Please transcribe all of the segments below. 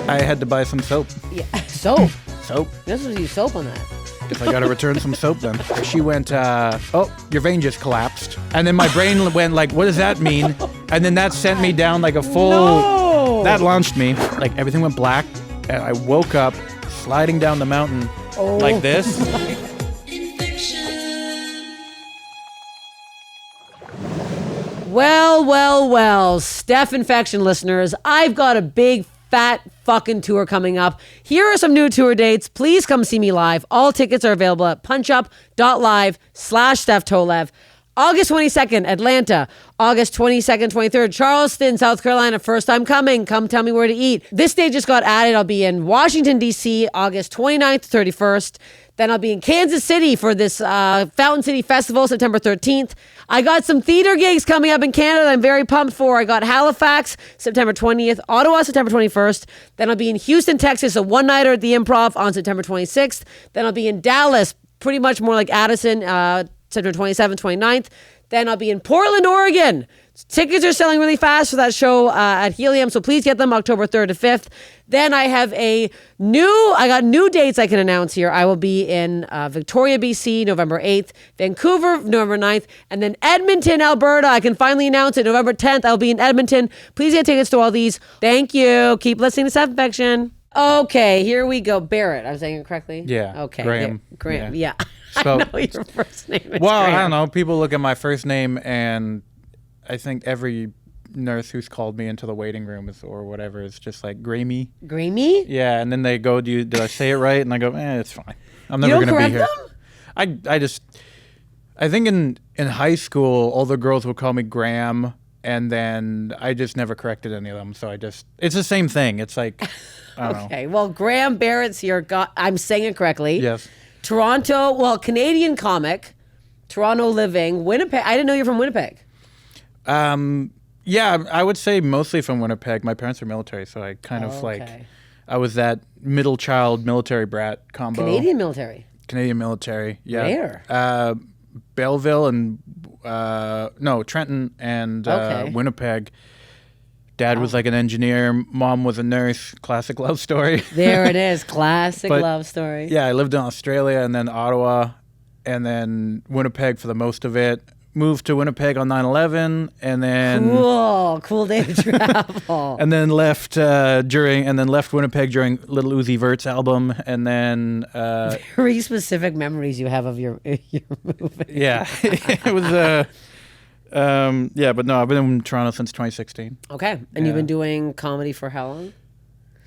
I had to buy some soap. Yeah, soap. Soap. This was use soap on that. Guess I gotta return some soap then. She went, oh, your vein just collapsed. And then my brain went like, what does that mean? And then that sent me down like a full... No! That launched me. Like everything went black. And I woke up sliding down the mountain like this. Well, Steph Infection listeners, I've got a big fat fucking tour coming up. Here are some new tour dates. Please come see me live. All tickets are available at punchup.live/Steph Tolev. August 22nd, Atlanta. August 22nd, 23rd, Charleston, South Carolina. First time coming. Come tell me where to eat. This date just got added. I'll be in Washington, D.C., August 29th to 31st. Then I'll be in Kansas City for this Fountain City Festival, September 13th. I got some theater gigs coming up in Canada I'm very pumped for. I got Halifax, September 20th, Ottawa, September 21st. Then I'll be in Houston, Texas, a one-nighter at the Improv on September 26th. Then I'll be in Dallas, pretty much more like Addison, September 27th, 29th. Then I'll be in Portland, Oregon. Tickets are selling really fast for that show at Helium, so please get them October 3rd to 5th. Then I have I got new dates I can announce here. I will be in Victoria, BC, November 8th, Vancouver, November 9th, and then Edmonton, Alberta. I can finally announce it. November 10th, I'll be in Edmonton. Please get tickets to all these. Thank you. Keep listening to Steph Infection. Okay, here we go. Barrett, I'm saying it correctly? Yeah. Okay. Graeme. Graeme, yeah. So, I know your first name is well, Graeme. I don't know. People look at my first name, and I think every nurse who's called me into the waiting room or whatever is just like, Graeme. Graeme? Yeah, and then they go, did I say it right? And I go, it's fine. I'm never going to be here. I think in high school, all the girls would call me Graeme, and then I just never corrected any of them. So it's the same thing. It's like, I don't know. Okay, well, Graeme Barrett's here. I'm saying it correctly. Yes. Canadian comic, Toronto living, Winnipeg. I didn't know you're from Winnipeg. Yeah, I would say mostly from Winnipeg. My parents are military, so I kind of I was that middle child military brat combo. Canadian military, yeah. Where? Belleville and Trenton and Winnipeg. Dad was like an engineer. Mom was a nurse. Classic love story. There it is. Classic love story. Yeah, I lived in Australia and then Ottawa and then Winnipeg for the most of it. Moved to Winnipeg on 9/11 and then... Cool day to travel. and then left Winnipeg during Little Uzi Vert's album and then... Very specific memories you have of your movie. Yeah. It was... but no, I've been in Toronto since 2016. Okay. And you've been doing comedy for how long?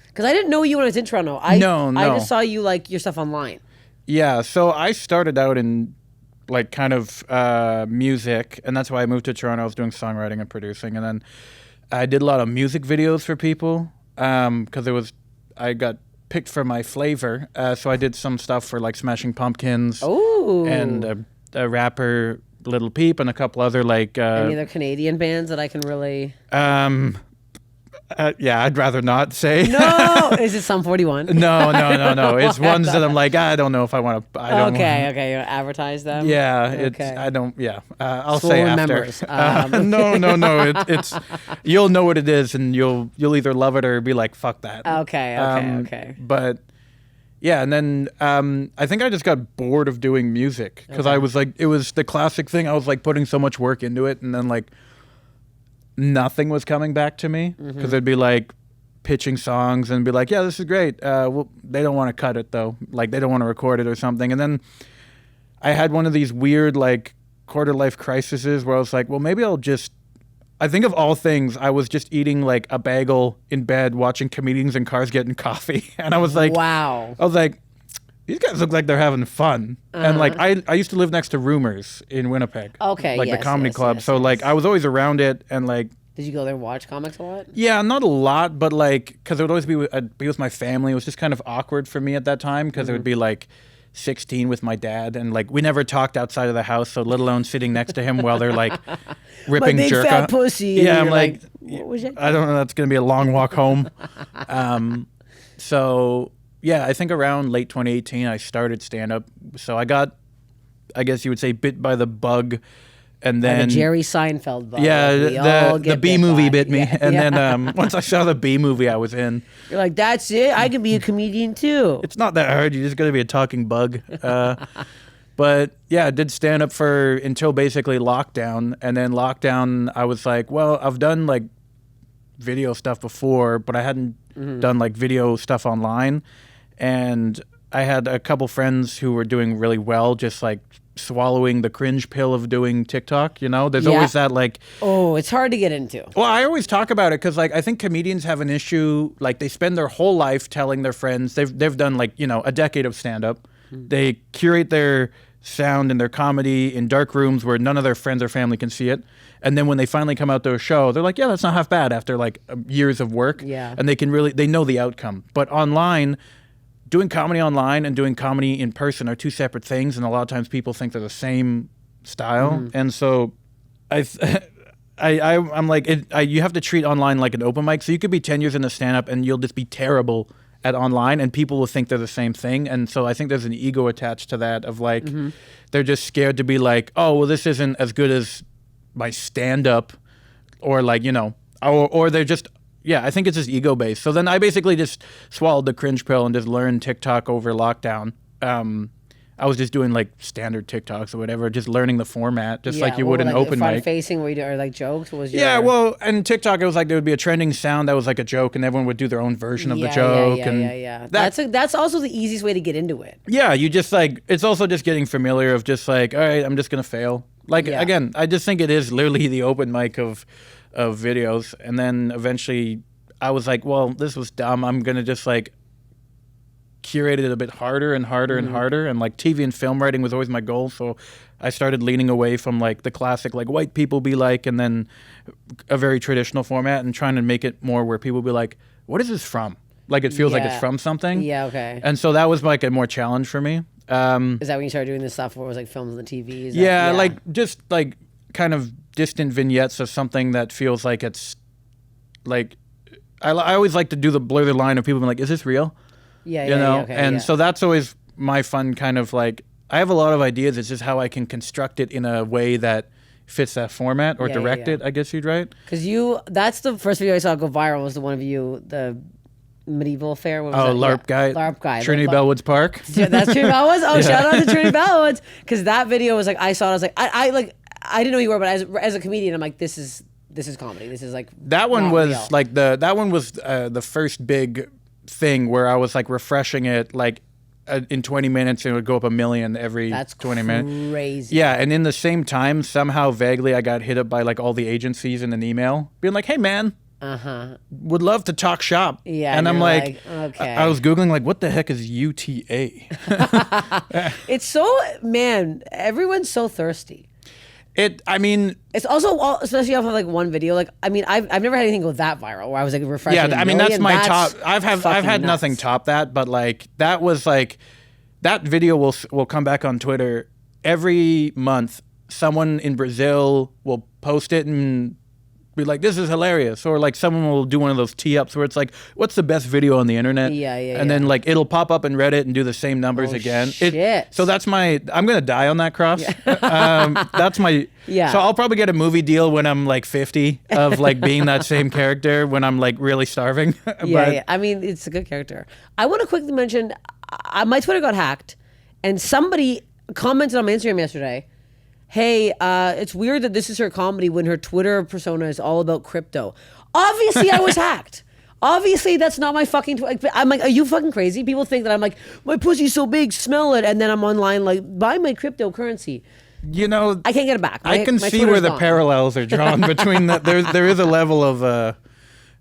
Because I didn't know you when I was in Toronto. I just saw you like your stuff online. Yeah. So I started out in like kind of music, and that's why I moved to Toronto. I was doing songwriting and producing, and then I did a lot of music videos for people because I got picked for my flavor. So I did some stuff for like Smashing Pumpkins and a rapper Little Peep and a couple other like any other Canadian bands that I can really I'd rather not say. No, is it Sum 41? No. It's ones that I'm like, I don't know if I want to. Okay. You want to advertise them? Yeah, okay. I don't. Yeah, I'll Full say members. after. No. It's you'll know what it is, and you'll either love it or be like, fuck that. Okay. But yeah, and then I think I just got bored of doing music because I was like, it was the classic thing. I was like putting so much work into it, and then like nothing was coming back to me because they'd be like pitching songs and be like, yeah, this is great. Well, they don't want to cut it though. Like they don't want to record it or something. And then I had one of these weird like quarter life crises where I was like, well, maybe I think of all things, I was just eating like a bagel in bed, watching comedians in cars getting coffee. And I was like, wow. I was like, these guys look like they're having fun. And like, I used to live next to Rumors in Winnipeg. Okay, like the comedy club. So like, I was always around it and like. Did you go there and watch comics a lot? Yeah, not a lot, but like, because it would always be with my family. It was just kind of awkward for me at that time because it would be like 16 with my dad, and like we never talked outside of the house, so let alone sitting next to him while they're like ripping my big jerk fat off. pussy. Yeah, I'm like, what was it? I don't know. That's gonna be a long walk home. So yeah, I think around late 2018 I started stand up. So I got, I guess you would say, bit by the bug And Like then a Jerry Seinfeld vibe. yeah, the B movie bit me. Yeah. And then once I saw the B movie, I was in. You're like, that's it. I can be a comedian too. It's not that hard. You just got to be a talking bug. But yeah, I did stand up until basically lockdown. And then lockdown, I was like, well, I've done like video stuff before, but I hadn't done like video stuff online. And I had a couple friends who were doing really well, just like swallowing the cringe pill of doing TikTok. You know, there's always that like, oh, it's hard to get into. well, I always talk about it because like I think comedians have an issue. Like they spend their whole life telling their friends they've done like, you know, a decade of stand up. They curate their sound and their comedy in dark rooms where none of their friends or family can see it. And then when they finally come out to a show, they're like, yeah, that's not half bad after like years of work. Yeah. And they know the outcome. But online, doing comedy online and doing comedy in person are two separate things. And a lot of times people think they're the same style. And so I'm like, you have to treat online like an open mic. So you could be 10 years into stand-up and you'll just be terrible at online and people will think they're the same thing. And so I think there's an ego attached to that of like, they're just scared to be like, oh, well, this isn't as good as my stand-up, or like, you know, or they're just, yeah, I think it's just ego-based. So then I basically just swallowed the cringe pill and just learned TikTok over lockdown. I was just doing like standard TikToks or whatever, just learning the format, just like you would an open mic. Facing where you do, or like jokes? What was your... Yeah, well, and TikTok, it was like there would be a trending sound that was like a joke, and everyone would do their own version of the joke. Yeah. That's also the easiest way to get into it. Yeah, you just like, it's also just getting familiar of just like, all right, I'm just gonna fail. Like again, I just think it is literally the open mic of videos, and then eventually I was like, well, this was dumb. I'm gonna just like curate it a bit harder and harder and harder, and like TV and film writing was always my goal. So I started leaning away from like the classic like white people be like, and then a very traditional format, and trying to make it more where people be like, what is this from? Like it feels like it's from something. Yeah, okay. And so that was like a more challenge for me. Is that when you started doing this stuff where it was like films on the TV? Yeah, like just like kind of distant vignettes of something that feels like it's like, I always like to do the blur the line of people being like, is this real? Yeah, so that's always my fun kind of like, I have a lot of ideas. It's just how I can construct it in a way that fits that format or direct it, I guess you'd right. Because that's the first video I saw go viral, was the one of you, the medieval affair. What was that? LARP guy. Trinity Bellwoods Park. Yeah, that's Trinity Bellwoods. Oh, shout out to Trinity Bellwoods. Because that video was like, I saw it, I was like, I didn't know who you were, but as a comedian, I'm like, this is comedy. This is like, that one was real. like that one was the first big thing where I was like refreshing it like in 20 minutes, and it would go up 1 million every 20 minutes. That's crazy. Yeah, and in the same time, somehow vaguely I got hit up by like all the agencies in an email being like, hey man, would love to talk shop. Yeah, and I'm like, okay. I was Googling like, what the heck is UTA? It's so, man, everyone's so thirsty. It's also, especially off of like one video. Like, I mean, I've never had anything go that viral where I was like refreshing. Yeah, I mean, that's my top. I've had nothing top that, but like that was like, that video will come back on Twitter every month. Someone in Brazil will post it and be like, this is hilarious. Or like someone will do one of those tee-ups where it's like, what's the best video on the internet? And then like it'll pop up in Reddit and do the same numbers again. Shit. So that's I'm going to die on that cross. That's my... Yeah. So I'll probably get a movie deal when I'm like 50 of like being that same character when I'm like really starving. Yeah. I mean, it's a good character. I want to quickly mention, my Twitter got hacked and somebody commented on my Instagram yesterday, hey, it's weird that this is her comedy when her Twitter persona is all about crypto. Obviously, I was hacked. Obviously, that's not my fucking... I'm like, are you fucking crazy? People think that I'm like, my pussy's so big, smell it. And then I'm online like, buy my cryptocurrency. You know... I can't get it back. I can see where the parallels are drawn between that. There is a level of...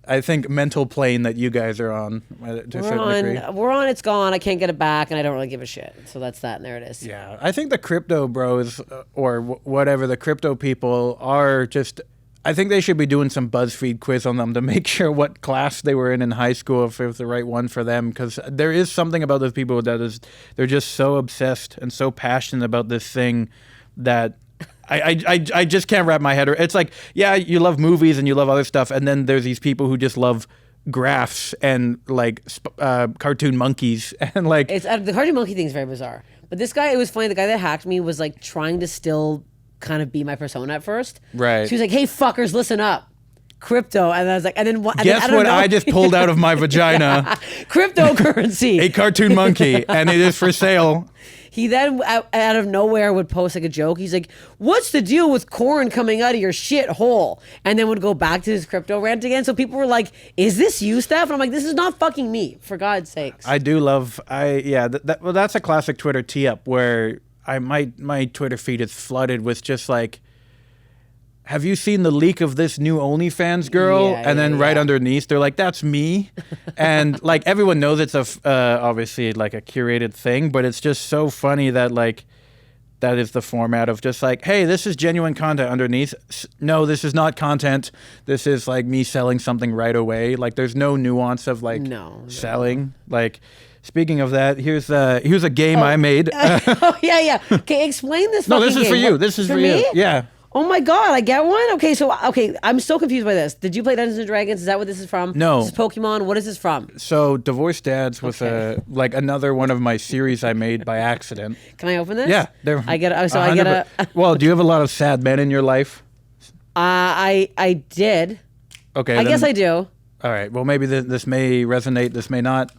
I think mental plane that you guys are on to a certain degree. We're on, it's gone. I can't get it back, and I don't really give a shit. So that's that, and there it is. Yeah, I think the crypto bros or whatever, the crypto people are just... I think they should be doing some BuzzFeed quiz on them to make sure what class they were in high school, if it was the right one for them. Because there is something about those people that is... They're just so obsessed and so passionate about this thing that... I just can't wrap my head around. It's like, yeah, you love movies and you love other stuff, and then there's these people who just love graphs and like cartoon monkeys and like it's the cartoon monkey thing is very bizarre. But this guy, it was funny. The guy that hacked me was like trying to still kind of be my persona at first. Right. She was like, "Hey, fuckers, listen up. Crypto." And I was like, and then guess what I just pulled out of my vagina? Cryptocurrency. A cartoon monkey, and it is for sale. He then, out of nowhere, would post like a joke. He's like, "What's the deal with corn coming out of your shit hole?" And then would go back to his crypto rant again. So people were like, "Is this you, Steph?" And I'm like, "This is not fucking me, for God's sakes." I do love, well, that's a classic Twitter tee-up where my Twitter feed is flooded with just like, have you seen the leak of this new OnlyFans girl? Yeah, and then right underneath, they're like, that's me. And like everyone knows it's obviously like a curated thing, but it's just so funny that like that is the format of just like, hey, this is genuine content underneath. No, this is not content. This is like me selling something right away. Like there's no nuance of like selling. Like speaking of that, here's a game I made. Oh yeah. Okay, explain this. No, this is game. for you. This is for me? you. Yeah. Oh my God, I get one? Okay, I'm so confused by this. Did you play Dungeons & Dragons? Is that what this is from? No. This is Pokemon? What is this from? So Divorced Dads was like another one of my series I made by accident. Can I open this? Yeah. Well, do you have a lot of sad men in your life? I did. Okay. I guess I do. All right. Well, maybe this may resonate. This may not.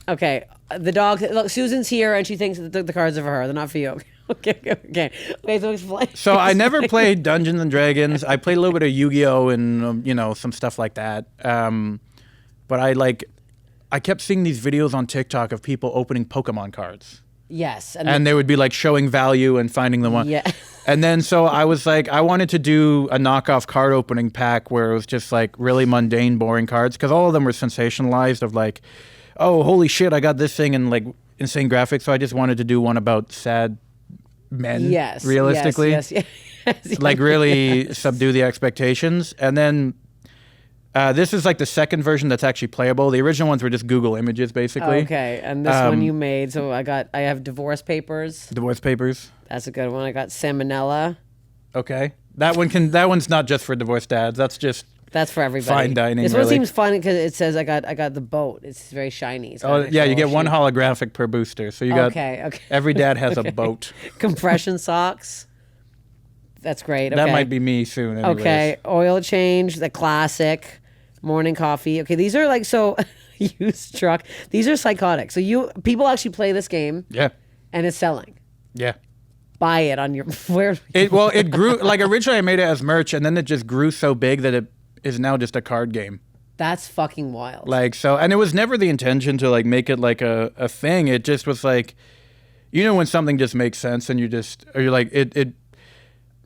Okay. The dog, look, Susan's here and she thinks that the cards are for her. They're not for you. Okay, so explain. So I never played Dungeons and Dragons. I played a little bit of Yu-Gi-Oh and some stuff like that. But I kept seeing these videos on TikTok of people opening Pokemon cards. Yes, and they would be like showing value and finding the one. Yeah. And then so I was like, I wanted to do a knockoff card opening pack where it was just like really mundane, boring cards because all of them were sensationalized of like, oh, holy shit, I got this thing and like insane graphics. So I just wanted to do one about sad men, realistically. Yes. Like really subdue the expectations. And then this is like the second version that's actually playable. The original ones were just Google images, basically. Okay, and this one you made. So I have Divorce Papers. Divorce Papers. That's a good one. I got Salmonella. Okay. That one's not just for divorced dads. That's for everybody. Fine dining. This one seems fun because it says I got the boat. It's very shiny. Oh yeah, you get one holographic per booster. So you got okay. Every dad has a boat. Compression socks. That's great. Okay. That might be me soon. Anyways. Okay, oil change, the classic, morning coffee. Okay, these are like used truck. These are psychotic. So people actually play this game. Yeah. And it's selling. Yeah. Buy it on your where. It grew like originally I made it as merch and then it just grew so big that it is now just a card game. That's fucking wild. Like so, and it was never the intention to like make it like a thing. It just was like, when something just makes sense and you're like it.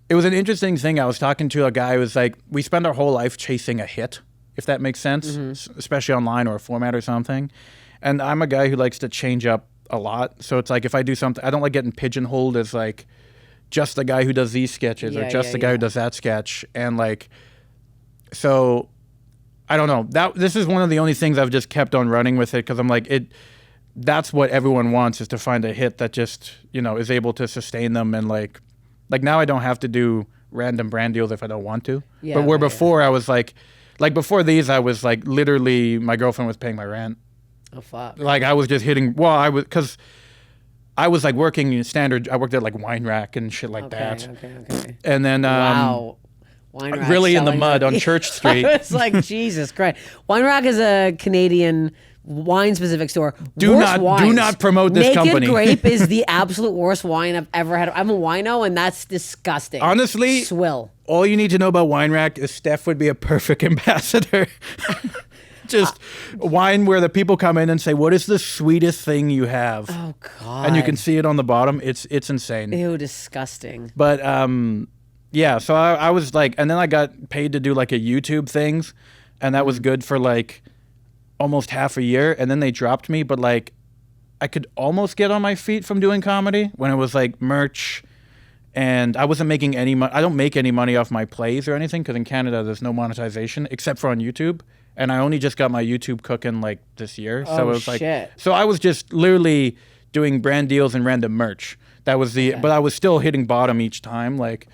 It was an interesting thing. I was talking to a guy who was like, we spend our whole life chasing a hit, if that makes sense, especially online or a format or something. And I'm a guy who likes to change up a lot. So it's like if I do something, I don't like getting pigeonholed as like just the guy who does these sketches or just the guy who does that sketch. And like, so I don't know. This is one of the only things I've just kept on running with it because I'm like, that's what everyone wants is to find a hit that just, is able to sustain them and like now I don't have to do random brand deals if I don't want to. Yeah, but where before I was like before these, I was like literally my girlfriend was paying my rent. Oh, fuck. Like I was just hitting, because I was like working standard. I worked at like Wine Rack and shit like that. Okay. And then, wow. Wine Rack really in the mud on Church Street. It's like, Jesus Christ. Wine Rack is a Canadian wine-specific store. Do not promote this company. Naked Grape is the absolute worst wine I've ever had. I'm a wino, and that's disgusting. Honestly, swill. All you need to know about Wine Rack is Steph would be a perfect ambassador. Just wine where the people come in and say, what is the sweetest thing you have? Oh, God. And you can see it on the bottom. It's insane. Ew, disgusting. But, yeah, so I was like, and then I got paid to do like a YouTube things, and that was good for like almost half a year, and then they dropped me, but like I could almost get on my feet from doing comedy when it was like merch, and I wasn't making any money. I don't make any money off my plays or anything because in Canada there's no monetization except for on YouTube, and I only just got my YouTube cooking like this year. So it was shit. Like, so I was just literally doing brand deals and random merch. That was but I was still hitting bottom each time. Like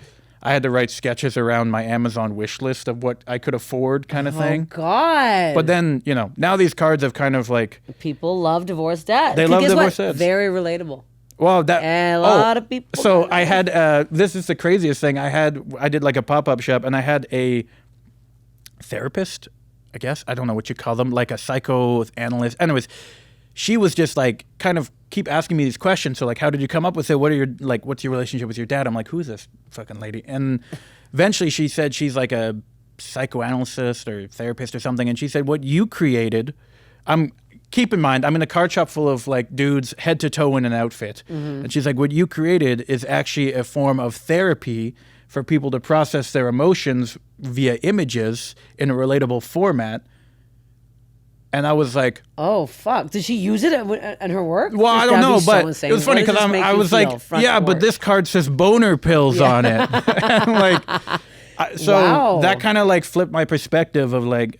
I had to write sketches around my Amazon wish list of what I could afford kind of thing. Oh, God. But then, now these cards have kind of like... People love divorced dads. They love divorced dads. Very relatable. Well, A lot of people. So I had this is the craziest thing. I did like a pop-up shop, and I had a therapist, I guess. I don't know what you call them, like a psychoanalyst. Anyways, she was just like kind of keep asking me these questions. So like, how did you come up with it? What's your relationship with your dad? I'm like, who's this fucking lady? And eventually she said she's like a psychoanalyst or therapist or something. And she said, what you created, keep in mind, I'm in a card shop full of like dudes head to toe in an outfit. And she's like, what you created is actually a form of therapy for people to process their emotions via images in a relatable format. And I was like, oh, fuck. Did she use it in her work? Well, I don't know, but it was funny because I was like, yeah, but this card says boner pills on it. And like, so that kind of like flipped my perspective of like,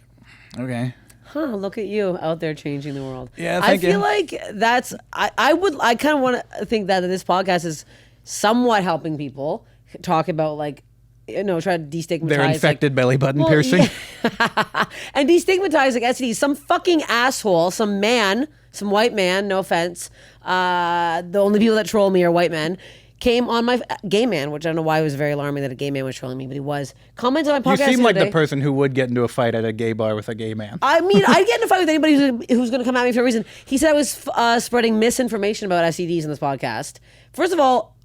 okay. Huh, look at you out there changing the world. Yeah, I feel like that's, I kind of want to think that this podcast is somewhat helping people talk about like, try to destigmatize their infected belly button piercing. Yeah. And destigmatize like STDs. Some fucking asshole, some white man, no offense. The only people that troll me are white men. Came on my gay man, which I don't know why it was very alarming that a gay man was trolling me, but he was. Commented on my podcast. You seem like the person who would get into a fight at a gay bar with a gay man. I mean, I'd get in a fight with anybody who's going to come at me for a reason. He said I was spreading misinformation about STDs in this podcast. First of all,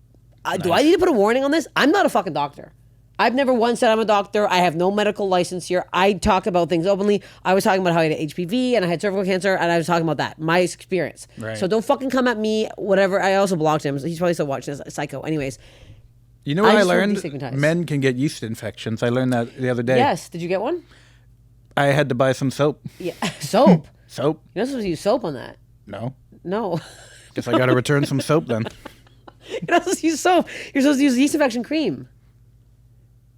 do I need to put a warning on this? I'm not a fucking doctor. I've never once said I'm a doctor. I have no medical license here. I talk about things openly. I was talking about how I had HPV and I had cervical cancer, and I was talking about that, my experience. Right. So don't fucking come at me, whatever. I also blocked him. He's probably still watching this, psycho. Anyways. You know what I learned? Men can get yeast infections. I learned that the other day. Yes. Did you get one? I had to buy some soap. Yeah. Soap? Soap. You're not supposed to use soap on that. No. Guess I got to return some soap then. You're not supposed to use soap. You're supposed to use yeast infection cream.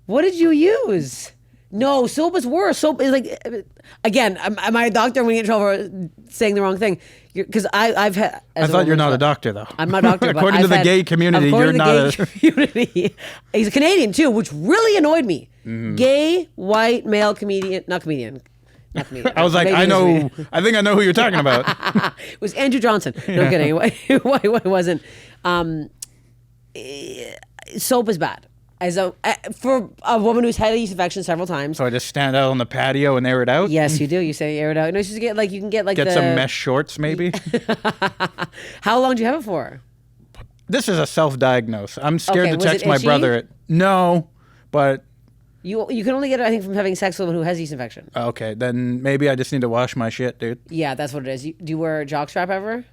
What did you use? No, soap is worse. Soap is like, again, am I a doctor? I'm going to get in trouble for saying the wrong thing. Because I've had... I thought you're not a doctor, though. I'm not a doctor. According to the gay community, you're not a... community. He's a Canadian, too, which really annoyed me. Gay, white, male comedian... Not comedian. I was like, I think I know who you're talking about. It was Andrew Johnson. No kidding. It wasn't. Soap is bad. For a woman who's had a yeast infection several times. So I just stand out on the patio and air it out? Yes, you do. You say air it out. No, you just get you can get some mesh shorts maybe. How long do you have it for? This is a self-diagnose. I'm scared to text my brother. No, but you can only get it, I think, from having sex with a woman who has yeast infection. Okay, then maybe I just need to wash my shit, dude. Yeah, that's what it is. Do you wear a jockstrap ever?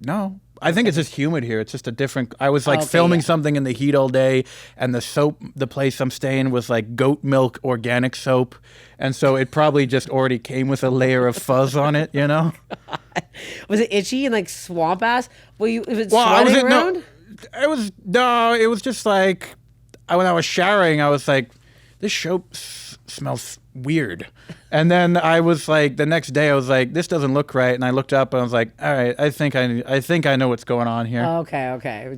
No. I think it's just humid here. It's just a different... I was like filming something in the heat all day, and the soap, the place I'm staying was like goat milk organic soap. And so it probably just already came with a layer of fuzz on it, you know? Was it itchy and like swamp ass? Was it sweating around? It was just like... When I was showering, I was like, this soap smells weird. And then I was like, the next day I was like, this doesn't look right. And I looked up and I was like, all right, I think I know what's going on here. Okay.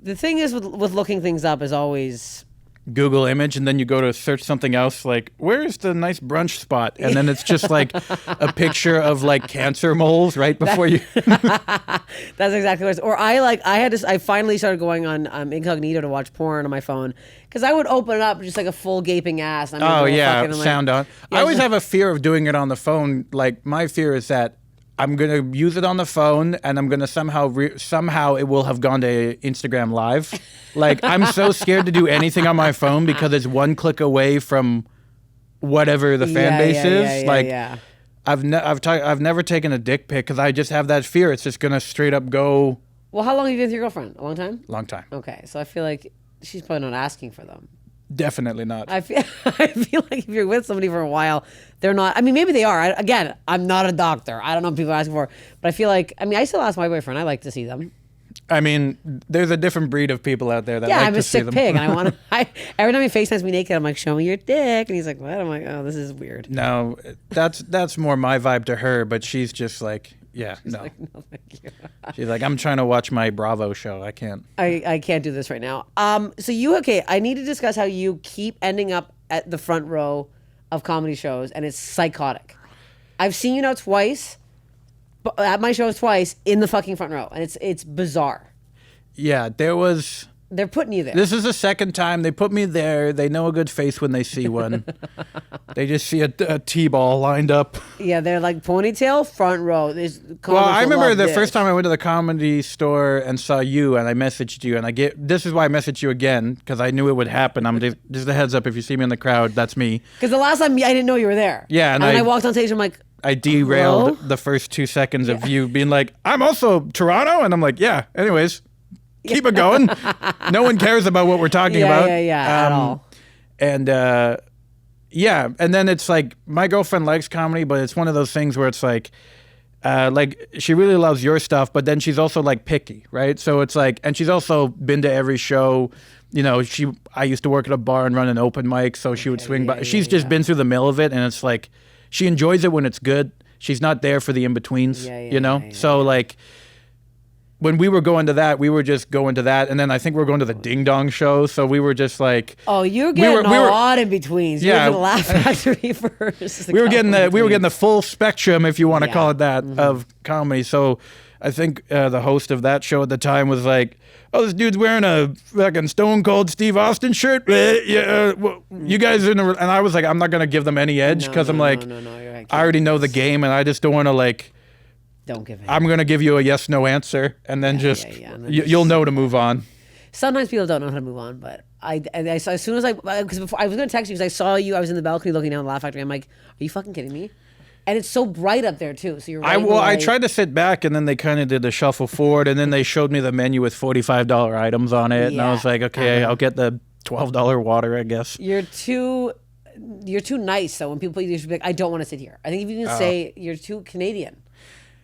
The thing is with looking things up is always Google image, and then you go to search something else like, where's the nice brunch spot? And then it's just like a picture of like cancer moles right before you. That's exactly what it is. Or I finally started going on incognito to watch porn on my phone because I would open it up just like a full gaping ass. Sound on. I always have a fear of doing it on the phone. Like my fear is that I'm going to use it on the phone and I'm going to somehow it will have gone to Instagram Live. Like I'm so scared to do anything on my phone because it's one click away from whatever the fan base is. I've never taken a dick pic because I just have that fear. It's just going to straight up go. Well, how long have you been with your girlfriend? A long time? Long time. Okay. So I feel like she's probably not asking for them. Definitely not. I feel like if you're with somebody for a while, they're not. I mean, maybe they are. Again, I'm not a doctor. I don't know what people are asking for. But I feel like, I still ask my boyfriend. I like to see them. I mean, there's a different breed of people out there that like to see them. Yeah, I'm a sick pig. And I want to. Every time he FaceTimes me naked, I'm like, show me your dick. And he's like, what? I'm like, oh, this is weird. No, that's more my vibe to her. But she's just like, yeah, she's like, no, thank you. She's like, I'm trying to watch my Bravo show. I can't. I can't do this right now. So I need to discuss how you keep ending up at the front row of comedy shows, and it's psychotic. I've seen you now twice, at my shows twice, in the fucking front row, and it's bizarre. Yeah, They're putting you there. This is the second time they put me there. They know a good face when they see one. They just see a T-ball lined up. Yeah, they're like ponytail, front row. Well, I remember the first time I went to the Comedy Store and saw you, and I messaged you, and this is why I messaged you again, because I knew it would happen. I'm just a heads up, if you see me in the crowd, that's me. Because the last time I didn't know you were there. Yeah, and when I walked on stage, I'm like, I derailed the first 2 seconds of you being like, I'm also Toronto, and I'm like, yeah. Anyways. Keep it going. No one cares about what we're talking about. At all. And and then it's like, my girlfriend likes comedy, but it's one of those things where it's like she really loves your stuff, but then she's also like picky, right? So it's like, and she's also been to every show. You know, I used to work at a bar and run an open mic, so she would swing by. She's just been through the mill of it, and it's like, she enjoys it when it's good. She's not there for the in-betweens, you know? So like, when we were going to that, we were just going to that, and then I think we were going to the Ding Dong show, so we were just like... Oh, you're getting a lot in betweens. Yeah. You were the Laugh Factory first. We were getting the full spectrum, if you want to call it that, of comedy. So I think the host of that show at the time was like, oh, this dude's wearing a fucking Stone Cold Steve Austin shirt. You guys are in and I was like, I'm not going to give them any edge, because I'm like, you're right. I already know the game, and I just don't want to like... Don't give it. I'm going to give you a yes/no answer, and then you'll know to move on. Sometimes people don't know how to move on, but I saw, as soon as because before I was going to text you, because I saw you, I was in the balcony looking down the Laugh Factory. I'm like, are you fucking kidding me? And it's so bright up there too. So you're right. I tried to sit back, and then they kind of did the shuffle forward, and then they showed me the menu with $45 items on it, and I was like, okay, I'll get the $12 water, I guess. You're too nice. So when people you should be like, I don't want to sit here. I think if you can say you're too Canadian.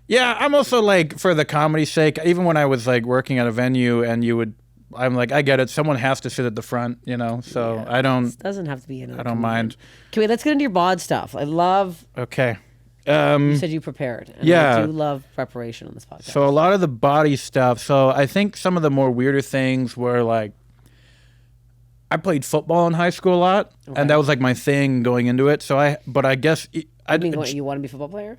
Yeah, I'm also like, for the comedy's sake, even when I was like working at a venue and I'm like, I get it. Someone has to sit at the front, you know, so I don't. It doesn't have to be in. I don't mind. Okay, let's get into your bod stuff. I love. Okay. You said you prepared. And I do love preparation on this podcast. So a lot of the body stuff. So I think some of the more weirder things were like, I played football in high school a lot, and that was like my thing going into it. So I guess. You want to be a football player?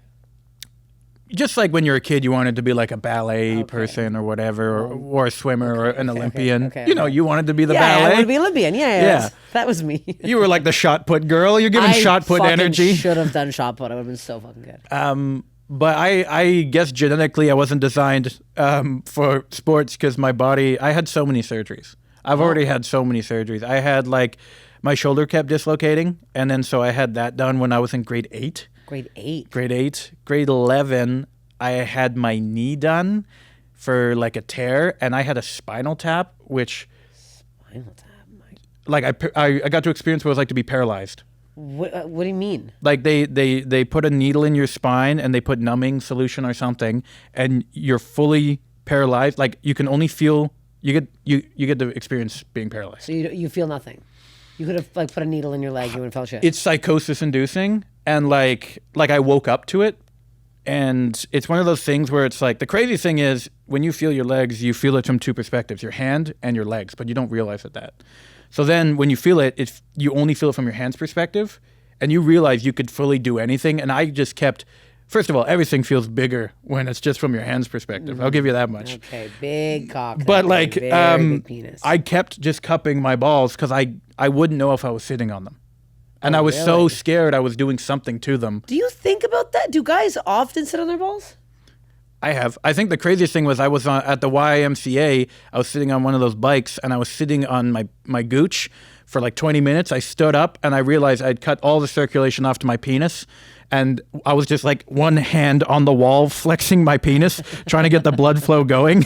Just like when you're a kid, you wanted to be like a ballet person or whatever, or a swimmer or an Olympian. You know, you wanted to be the ballet. I wanted to be Olympian. Yeah. That was me. You were like the shot put girl. You're giving shot put energy. I should have done shot put. I would have been so fucking good. But I guess genetically I wasn't designed for sports, because my body, I had so many surgeries. I've already had so many surgeries. I had like, my shoulder kept dislocating, and then so I had that done when I was in grade 8. Grade 8. Grade 11, I had my knee done for like a tear, and I had a spinal tap, which... Spinal tap? Like I got to experience what it was like to be paralyzed. What do you mean? Like they put a needle in your spine, and they put numbing solution or something, and you're fully paralyzed. Like you can only feel... You get to experience being paralyzed. So you feel nothing? You could have like put a needle in your leg, you wouldn't feel shit. It's psychosis inducing, and like I woke up to it, and it's one of those things where it's like, the crazy thing is when you feel your legs, you feel it from two perspectives, your hand and your legs, but you don't realize that. So then when you feel it, you only feel it from your hand's perspective, and you realize you could fully do anything. And I just kept, first of all, everything feels bigger when it's just from your hand's perspective. I'll give you that much. Okay, big cock. But like, big penis. I kept just cupping my balls because I wouldn't know if I was sitting on them. And I was so scared I was doing something to them. Do you think about that? Do guys often sit on their balls? I have. I think the craziest thing was I was at the YMCA. I was sitting on one of those bikes, and I was sitting on my gooch for like 20 minutes. I stood up, and I realized I'd cut all the circulation off to my penis. And I was just like one hand on the wall, flexing my penis, trying to get the blood flow going.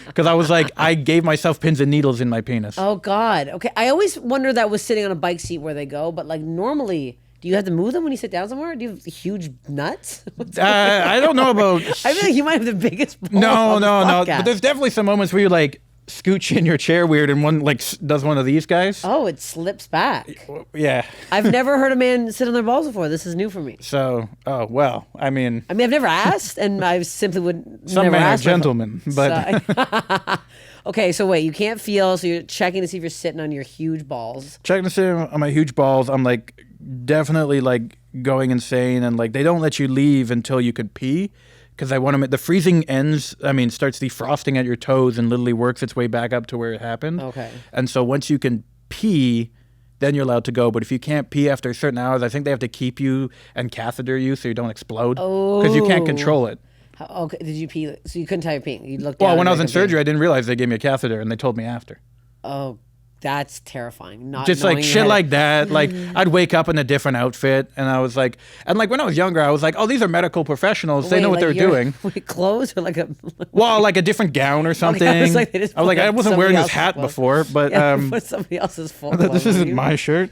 Because I was like, I gave myself pins and needles in my penis. Oh, God. Okay. I always wonder that was sitting on a bike seat where they go. But like normally, do you have to move them when you sit down somewhere? Do you have huge nuts? I don't know about... I feel like you might have the biggest balls. No. But there's definitely some moments where you like scooch in your chair weird, and one like does one of these guys. Oh, it slips back. Yeah. I've never heard a man sit on their balls before. This is new for me. So, oh well. I mean, I've never asked, and I simply would some never men ask. are gentlemen, but okay. So wait, you can't feel. So you're checking to see if you're sitting on your huge balls. Checking to see on my huge balls. I'm like definitely like going insane, and like they don't let you leave until you could pee. because I want to. The freezing ends. I mean, starts defrosting at your toes and literally works its way back up to where it happened. Okay. And so once you can pee, then you're allowed to go. But if you can't pee after certain hours, I think they have to keep you and catheter you so you don't explode because you can't control it. Okay. Did you pee? So you couldn't tell you're peeing. You looked down. Well, when I was in surgery, I didn't realize they gave me a catheter, and they told me after. Oh, that's terrifying. Not Just knowing like you shit had- like that. Like I'd wake up in a different outfit, and I was like, and like when I was younger, I was like, oh, these are medical professionals. They know what they're doing. Wait, clothes or like a. Well, like a different gown or something. I was like, they just I was like, put I wasn't somebody wearing this else's hat clothes. before, but Put somebody else's full. this isn't my shirt.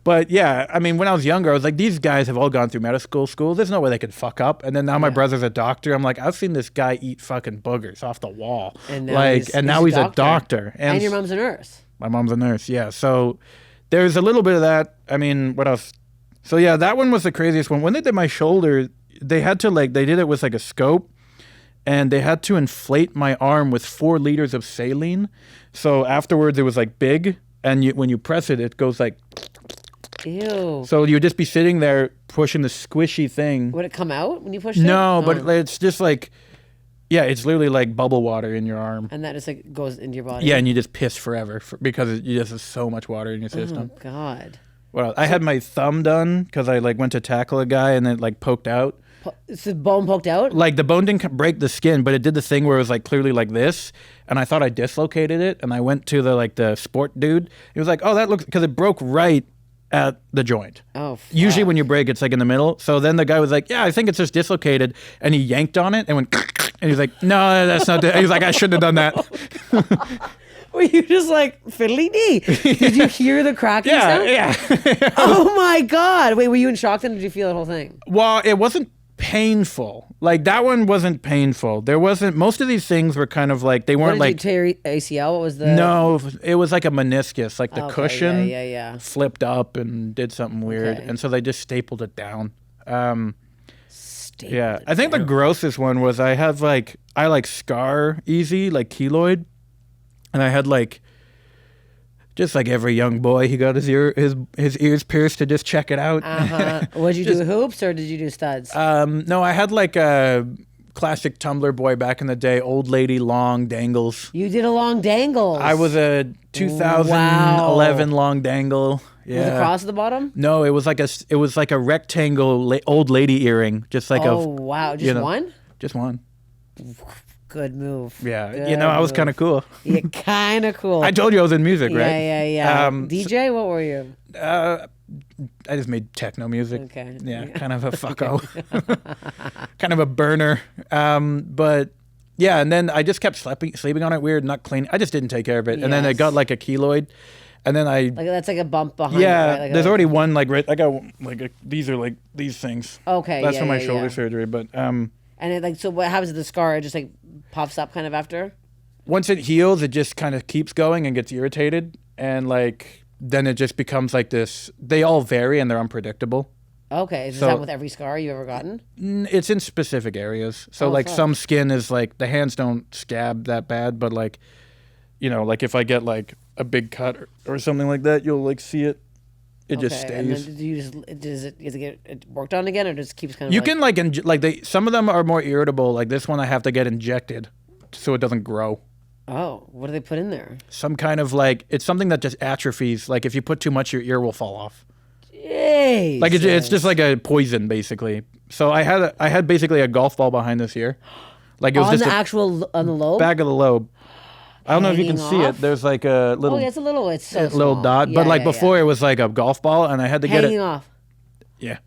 But yeah, I mean, when I was younger, I was like, these guys have all gone through medical school. There's no way they could fuck up. And then now my brother's a doctor. I'm like, I've seen this guy eat fucking boogers off the wall. And now like, he's a doctor. And your mom's a nurse. My mom's a nurse, yeah. So there's a little bit of that. I mean, what else? So yeah, that one was the craziest one. When they did my shoulder, they had to they did it with like a scope, and they had to inflate my arm with 4 liters of saline. So afterwards, it was like big, and when you press it, it goes like. Ew. So you'd just be sitting there pushing the squishy thing. Would it come out when you pushed it? No, but it's just like, yeah, it's literally like bubble water in your arm. And that just like goes into your body. Yeah, and you just piss forever because you just have so much water in your system. Oh God. Well, I had my thumb done because I like went to tackle a guy and it like poked out. Is the bone poked out? Like the bone didn't break the skin, but it did the thing where it was like clearly like this, and I thought I dislocated it, and I went to the sport dude. He was like, "Oh, that looks," because it broke right at the joint. Oh, fuck. Usually when you break, it's like in the middle. So then the guy was like, yeah, I think it's just dislocated. And he yanked on it and went, and he's like, no, that's not. He's like, I shouldn't have done that. Were you just like, fiddly dee? Did you hear the cracking sound? Yeah. Oh my God. Wait, were you in shock then? Or did you feel the whole thing? Well, it wasn't painful. Like that one wasn't painful. There wasn't, most of these things were kind of like, they weren't What did like. you tear ACL? What was the. No, it was like a meniscus, like the Okay, cushion yeah. flipped up and did something weird. Okay. And so they just stapled it down. Stapled Yeah, it I think the down. grossest one was I scar easy, like keloid, and I had like, just like every young boy, he got his ears pierced to just check it out. Would you do hoops or did you do studs? No, I had like a classic Tumblr boy back in the day, old lady long dangles. You did a long dangle. I was a 2011 long dangle. Yeah. Was it cross at the bottom? No, it was like a rectangle old lady earring, just like Oh, wow. Just one? Just one. Good move. Yeah, Good I was move. kind of cool. Yeah, kind of cool. I told you I was in music, right? Yeah. DJ, what were you? I just made techno music. Okay. Yeah, kind of a fucko. Kind of a burner. But yeah, and then I just kept sleeping on it weird, not clean. I just didn't take care of it. And then it got like a keloid. And then Like that's like a bump behind. yeah, it, right? Like there's already one like right. I got these are like these things. Okay, That's yeah, from my yeah, shoulder yeah. surgery. But And it like so what happens to the scar? It just like puffs up kind of after. once it heals, it just kind of keeps going and gets irritated, and like then it just becomes like this. They all vary and they're unpredictable. Okay, is So- that with every scar you've ever gotten? It's in specific areas. So Oh, like fuck. some skin is like the hands don't scab that bad, but like, like if I get like a big cut or something like that, you'll like see it. It just Okay, and stays. then do you just does it get it worked on again or just keeps kind of You like, can like some of them are more irritable. Like this one, I have to get injected so it doesn't grow. Oh, what do they put in there? Some kind of it's something that just atrophies. Like if you put too much, your ear will fall off. Yay! Like it's just like a poison basically. So I had basically a golf ball behind this ear. Like it was on just the a actual on the lobe. back of the lobe. I don't know if you can Hanging see off? it. There's like a little Oh, yeah, it's a little. It's so little small. dot. Yeah, But like yeah, before, it was like a golf ball, and I had to yeah. get Hanging it. off. Yeah,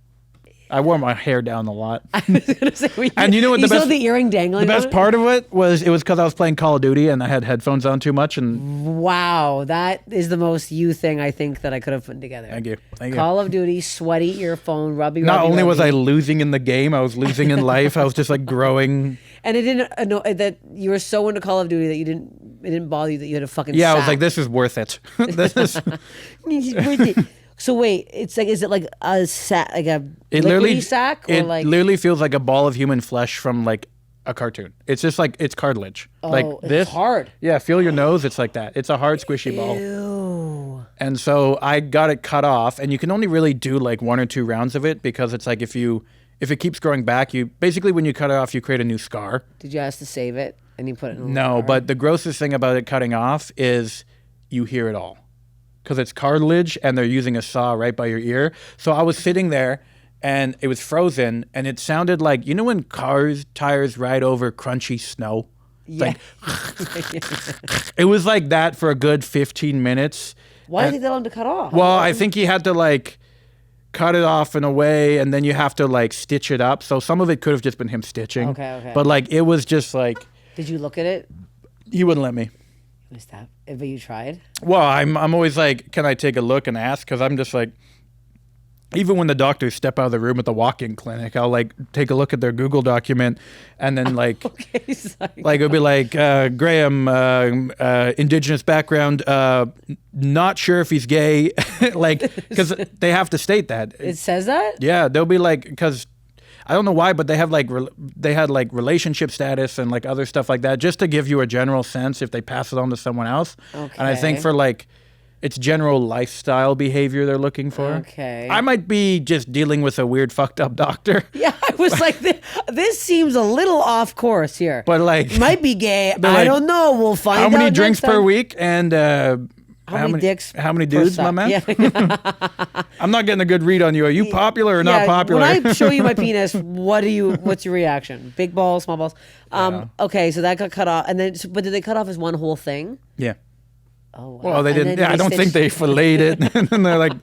I wore my hair down a lot. I was gonna say, And you know what you the still best- had the earring dangling. The on best it? part of it was because I was playing Call of Duty and I had headphones on too much. And Wow, that is the most you thing I think that I could have put together. thank you. Call of Duty, sweaty earphone, rubby. Not rubby, only was I rubby. losing in the game, I was losing in life. I was just like growing. And it didn't that you were so into Call of Duty that it didn't bother you that you had a fucking Yeah, I sack. was like, this is worth it. This is. So wait, is it like a sack, like a It liquidy literally sack, or it like literally feels like a ball of human flesh from like a cartoon. It's just like it's cartilage. like it's this. hard. Yeah, feel your nose. It's like that. It's a hard, squishy ball. Ew. And so I got it cut off, and you can only really do like 1 or 2 rounds of it because it's like if you if it keeps growing back, you basically when you cut it off, you create a new scar. Did you ask to save it and you put it in a No, jar? but the grossest thing about it cutting off is you hear it all because it's cartilage and they're using a saw right by your ear. So I was sitting there and it was frozen and it sounded like, you know when cars tires ride over crunchy snow? Yeah. It was like that for a good 15 minutes. Why did they let him to cut off? Well, I think he had to like cut it off in a way and then you have to like stitch it up. So some of it could have just been him stitching. Okay. But like it was just like. Did you look at it? He wouldn't let me. Stop. But you tried? Well, I'm always like, can I take a look and ask? Because I'm just like, even when the doctors step out of the room at the walk-in clinic, I'll like take a look at their Google document and then like, like it'll be like, Graeme, Indigenous background, not sure if he's gay, like, because they have to state that. It says that? Yeah, they'll be like, because I don't know why, but they have like, they had like relationship status and like other stuff like that, just to give you a general sense if they pass it on to someone else. Okay. And I think for like, it's general lifestyle behavior they're looking for. Okay. I might be just dealing with a weird fucked up doctor. Yeah, I was like, this seems a little off course here. But like, Might be gay. I like, don't know. We'll find out. how many drinks next per time. week and How many dicks? How many per dudes, my suck? man? Yeah. I'm not getting a good read on you. Are you popular or not popular? When I show you my penis, what's your reaction? Big balls, small balls? Okay, so that got cut off. And then, but did they cut off as one whole thing? Yeah. Oh, wow. Well, they And didn't. then Yeah, I don't think they filleted it. And they're like,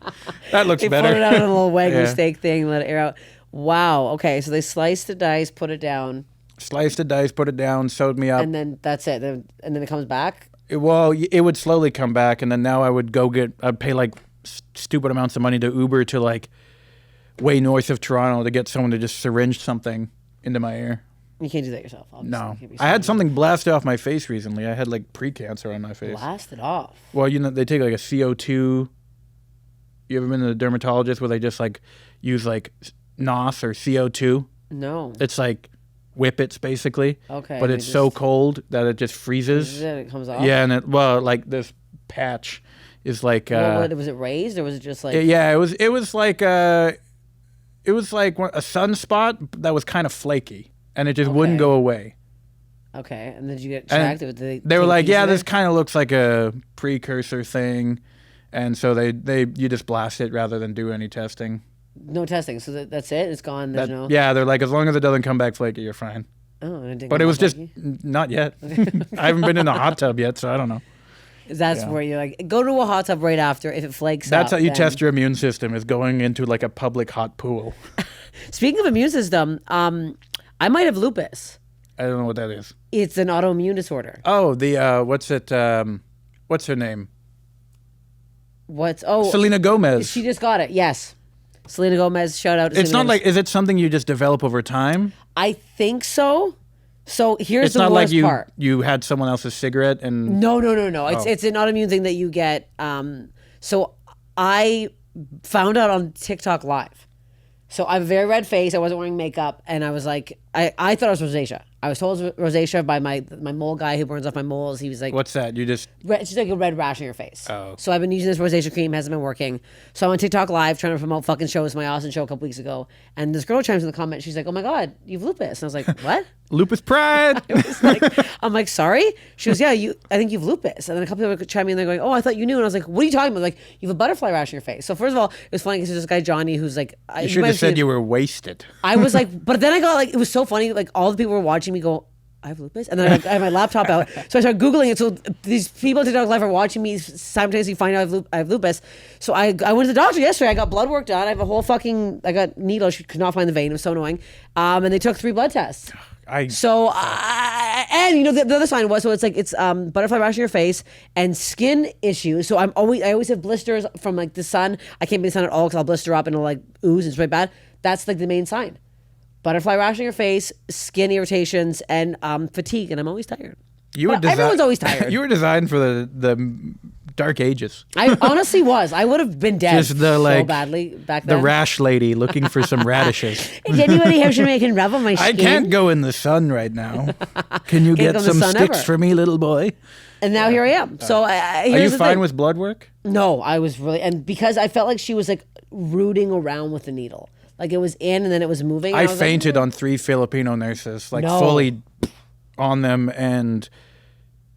that looks They better. put it out on a little Wagyu Yeah. steak thing, let it air out. Wow. Okay, so they sliced the dice, put it down, Sliced the dice, put it down, sewed me up. and then that's it. And then it comes back. It would slowly come back, and then now I'd pay like stupid amounts of money to Uber to like way north of Toronto to get someone to just syringe something into my ear. You can't do that yourself. Obviously. No, You can't be I had seen. something blasted off my face recently. I had like pre-cancer on my face. Blasted off. Well, you know, they take like a CO2. You ever been to the dermatologist where they just like use like NOS or CO2? No. It's like whippets basically. Okay. But they it's so just- cold that it just freezes. It comes off. Yeah, and like this patch is like. Was it raised or was it just like? Yeah, it was like a sunspot that was kind of flaky, and it just wouldn't Okay. go away. Okay, and then did you get And checked? Did they were take a like, piece yeah, of this it? kind of looks like a precursor thing, and so you just blast it rather than do any testing. No testing, so that's it. It's gone. There's no. Yeah, they're like, as long as it doesn't come back flaky, you're fine. Oh, and it didn't But come it was out just flaky? not yet. I haven't been in a hot tub yet, so I don't know. That's Yeah. where you're like, go to a hot tub right after. If it flakes, That's up, how you then- test your immune system, is going into like a public hot pool. Speaking of immune system, I might have lupus. I don't know what that is. It's an autoimmune disorder. Oh, what's her name? What's Selena Gomez. She just got it. Yes, Selena Gomez. Shout out. To It's Selena not Gomez. like, is it something you just develop over time? I think so. So here's It's the not worst like part. you had someone else's cigarette and No. Oh. It's an autoimmune thing that you get. So I found out on TikTok Live. So I have a very red face. I wasn't wearing makeup, and I was like, I thought it was rosacea. I was told it was rosacea by my mole guy who burns off my moles. He was like, what's that? You just It's just like a red rash on your face. Oh. So I've been using this rosacea cream, hasn't been working. So I'm on TikTok Live trying to promote fucking shows, my Austin show a couple weeks ago. And this girl chimes in the comment, she's like, oh my God, you've lupus. And I was like, what? lupus pride. It's like, I'm like, sorry? She goes, yeah, I think you've lupus. And then a couple people chime in, they're going, oh, I thought you knew. And I was like, what are you talking about? Like, you have a butterfly rash on your face. So first of all, it was funny because there's this guy, Johnny, who's like, You should have said you were wasted. I was like, but then I got like, it was so funny. Like all the people were watching me go, I have lupus. And then I had my laptop out. So I started Googling it. So these people on TikTok Live are watching me simultaneously find out I have lupus. So I went to the doctor yesterday. I got blood work done. I have a whole I got needle. She could not find the vein. It was so annoying. And they took 3 blood tests. So, and you know, the other sign was, so it's like, it's butterfly rash on your face and skin issues. So I always have blisters from like the sun. I can't be in the sun at all because I'll blister up and it'll like ooze. It's really bad. That's like the main sign. Butterfly rash on your face, skin irritations, and fatigue. And I'm always tired. Everyone's always tired. You were designed for the dark ages. I honestly was. I would have been dead Just the so badly back then. The rash lady looking for some radishes. Is anybody here so I can rub on my I skin? can't go in the sun right now. Can you Can't get go in the some sun sticks ever. for me, little boy? And now here I am. So Are here's you the fine thing. with blood work? No, I was really, and because I felt like she was like rooting around with the needle. Like it was in and then it was moving. I was fainted like, on 3 Filipino nurses, like No. fully on them. And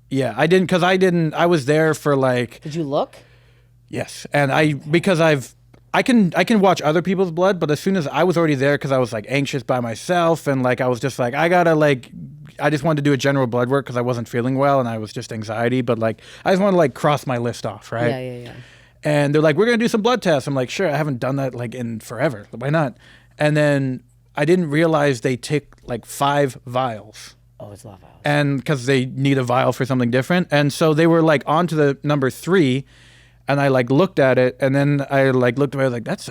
yeah, I was there for like, Did you look? yes. And I can watch other people's blood, but as soon as I was already there, because I was like anxious by myself, and like I was just like, I just wanted to do a general blood work because I wasn't feeling well and I was just anxiety, but like I just wanted to like cross my list off, right? Yeah. And they're like, we're gonna do some blood tests. I'm like, sure, I haven't done that like in forever. Why not? And then I didn't realize they take like 5 vials. Oh, it's a lot of vials. And because they need a vial for something different. And so they were like on to the number 3. And I like looked at it, and then I like looked away. I was like, "That's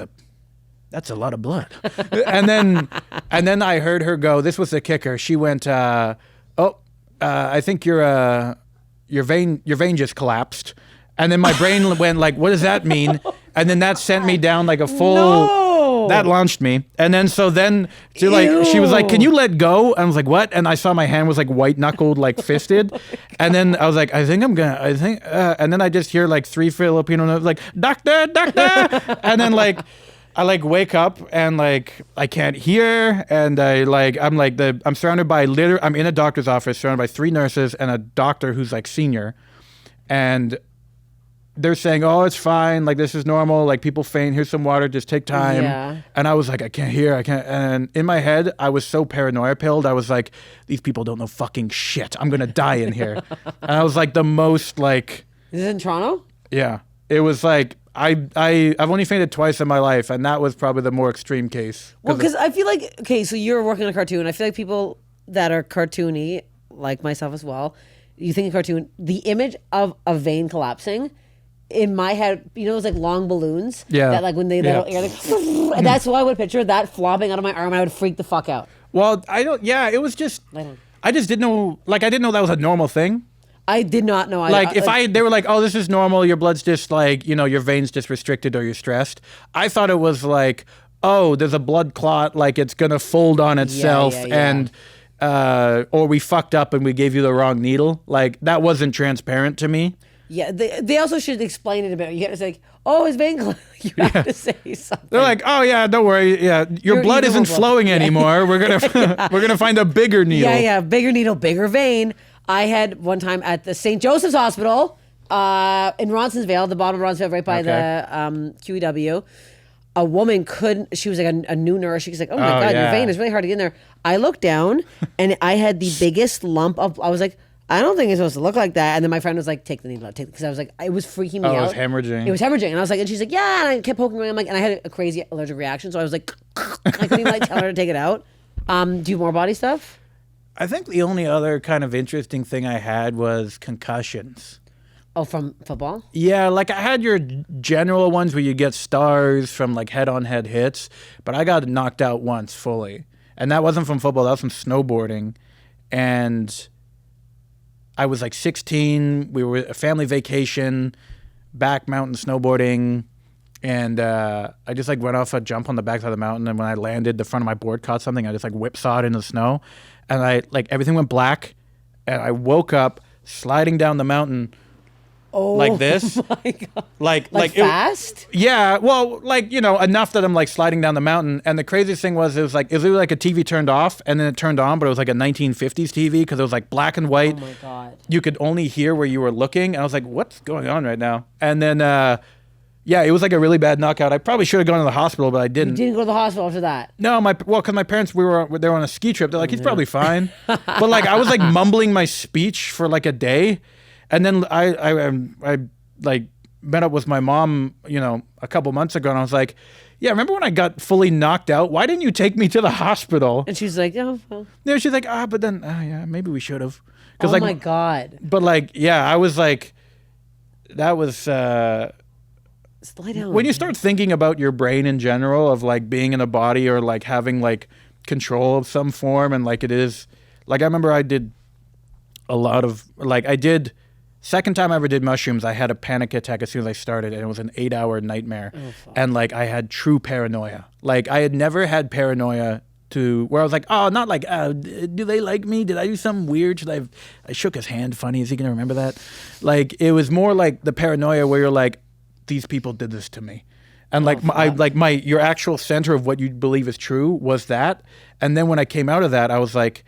a lot of blood." and then I heard her go. This was the kicker. She went, "I think your vein just collapsed." And then my brain went like, "What does that mean?" And then that sent me down like a full. No. That launched me. And then she was like, "Can you let go?" And I was like, "What?" And I saw my hand was like white knuckled, like fisted. And then I was like, and then I just hear like 3 Filipino like, "Doctor, doctor." And then like, I like wake up and like, I can't hear. And I'm surrounded by I'm in a doctor's office surrounded by 3 nurses and a doctor who's like senior. And they're saying, "Oh, it's fine. Like, this is normal. Like, people faint. Here's some water. Just take time." Yeah. And I was like, I can't hear. I can't. And in my head, I was so paranoia pilled. I was like, these people don't know fucking shit. I'm going to die in here. And I was like the most like. Is it in Toronto? Yeah. It was like, I've only fainted twice in my life. And that was probably the more extreme case. Well, because I feel like, okay, so you're working on a cartoon. I feel like people that are cartoony, like myself as well, you think of cartoon, the image of a vein collapsing, in my head, you know, those like long balloons. Yeah. That like when they let out air, like, and that's why I would picture that flopping out of my arm, and I would freak the fuck out. Well, it was just, I just didn't know, like, I didn't know that was a normal thing. I did not know. They were like, "Oh, this is normal. Your blood's just like, your veins just restricted or you're stressed." I thought it was like, "Oh, there's a blood clot, like it's gonna fold on itself, and or we fucked up and we gave you the wrong needle." Like that wasn't transparent to me. Yeah, they also should explain it a bit. You have to say, "Oh, his vein clot." You have to say something. They're like, "Oh yeah, don't worry. Yeah, your blood isn't flowing anymore. We're gonna find a bigger needle." Yeah, bigger needle, bigger vein. I had one time at the St. Joseph's Hospital in Ronsonsvale, the bottom of Ronsonsvale, right by the QEW. A woman she was like a new nurse. She was like, "Oh my God, your vein is really hard to get in there." I looked down and I had the biggest lump of, I was like, I don't think it's supposed to look like that. And then my friend was like, "Take the needle out," because I was like, it was freaking me out. It was hemorrhaging. It was hemorrhaging. And I was like, and she's like, "Yeah." And I kept poking around. I'm like, and I had a crazy allergic reaction. So I was like, I couldn't even like tell her to take it out. Do you have more body stuff? I think the only other kind of interesting thing I had was concussions. Oh, from football? Yeah, like I had your general ones where you get stars from like head-on-head hits, but I got knocked out once fully. And that wasn't from football, that was from snowboarding. And I was like 16, we were a family vacation, back mountain snowboarding, and I just like went off a jump on the backside of the mountain, and when I landed, the front of my board caught something. I just like whipsawed into the snow, and I like everything went black, and I woke up sliding down the mountain like this. My God. Like fast? Yeah, well, like, enough that I'm like sliding down the mountain. And the craziest thing was it was literally like a TV turned off and then it turned on, but it was like a 1950s TV because it was like black and white. Oh my God. You could only hear where you were looking. And I was like, what's going on right now? And then, it was like a really bad knockout. I probably should have gone to the hospital, but I didn't. You didn't go to the hospital after that? No, because my parents, they were on a ski trip. They're like, he's probably fine. But like, I was like mumbling my speech for like a day. And then I like met up with my mom, a couple months ago, and I was like, "Yeah, remember when I got fully knocked out? Why didn't you take me to the hospital?" And she's like, "Oh, well." Yeah, she's like, but then, yeah, maybe we should have. Oh my God. But like, yeah, I was like, that was. Slide down. When you start thinking about your brain in general, of like being in a body or like having like control of some form, and like it is, like I remember I did a lot of second time I ever did mushrooms, I had a panic attack as soon as I started, and it was an 8-hour nightmare. And like I had true paranoia. Like I had never had paranoia to where I was like, oh, not like, do they like me? Did I do something weird? I shook his hand funny. Is he gonna remember that? Like it was more like the paranoia where you're like, these people did this to me. And your actual center of what you believe is true was that. And then when I came out of that, I was like,